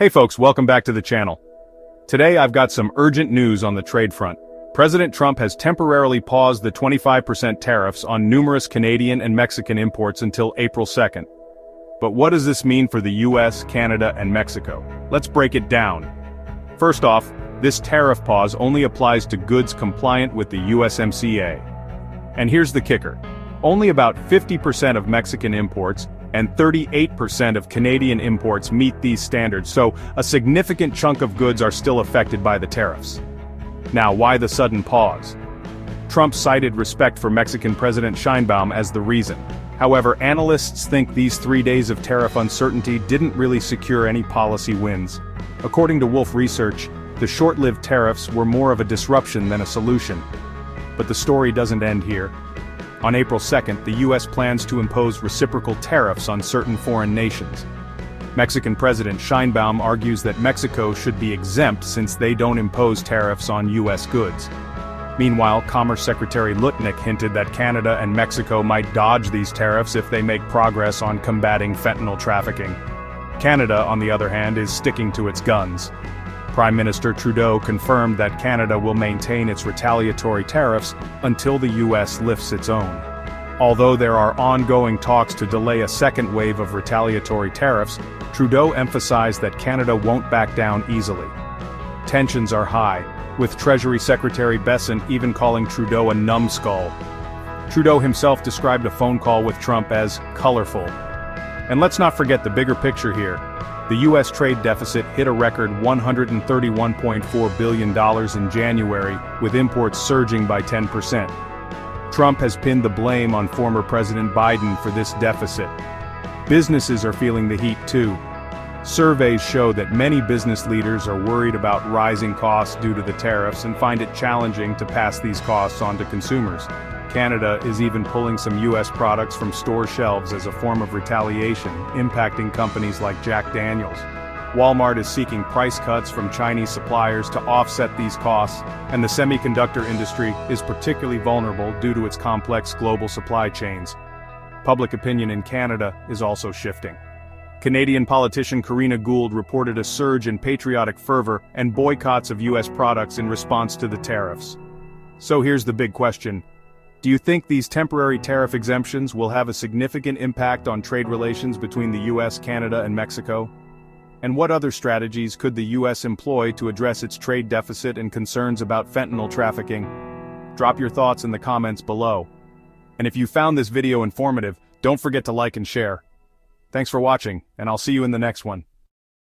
Hey folks, welcome back to the channel. Today I've got some urgent news on the trade front. President Trump has temporarily paused the 25% tariffs on numerous Canadian and Mexican imports until April 2nd. But what does this mean for the US, Canada, and Mexico? Let's break it down. First off, this tariff pause only applies to goods compliant with the USMCA. And here's the kicker. Only about 50% of Mexican imports and 38% of Canadian imports meet these standards, so a significant chunk of goods are still affected by the tariffs. Now, why the sudden pause? Trump cited respect for Mexican President Sheinbaum as the reason. However, analysts think these 3 days of tariff uncertainty didn't really secure any policy wins. According to Wolf Research, the short-lived tariffs were more of a disruption than a solution. But the story doesn't end here. On April 2nd, the U.S. plans to impose reciprocal tariffs on certain foreign nations. Mexican President Sheinbaum argues that Mexico should be exempt since they don't impose tariffs on U.S. goods. Meanwhile, Commerce Secretary Lutnick hinted that Canada and Mexico might dodge these tariffs if they make progress on combating fentanyl trafficking. Canada, on the other hand, is sticking to its guns. Prime Minister Trudeau confirmed that Canada will maintain its retaliatory tariffs until the U.S. lifts its own. Although there are ongoing talks to delay a second wave of retaliatory tariffs, Trudeau emphasized that Canada won't back down easily. Tensions are high, with Treasury Secretary Besant even calling Trudeau a numbskull. Trudeau himself described a phone call with Trump as colorful. And let's not forget the bigger picture here. The U.S. trade deficit hit a record $131.4 billion in January, with imports surging by 10%. Trump has pinned the blame on former President Biden for this deficit. Businesses are feeling the heat too. Surveys show that many business leaders are worried about rising costs due to the tariffs and find it challenging to pass these costs on to consumers. Canada is even pulling some U.S. products from store shelves as a form of retaliation, impacting companies like Jack Daniels. Walmart is seeking price cuts from Chinese suppliers to offset these costs, and the semiconductor industry is particularly vulnerable due to its complex global supply chains. Public opinion in Canada is also shifting. Canadian politician Karina Gould reported a surge in patriotic fervor and boycotts of U.S. products in response to the tariffs. So here's the big question. Do you think these temporary tariff exemptions will have a significant impact on trade relations between the U.S., Canada, and Mexico? And what other strategies could the U.S. employ to address its trade deficit and concerns about fentanyl trafficking? Drop your thoughts in the comments below. And if you found this video informative, don't forget to like and share. Thanks for watching, and I'll see you in the next one.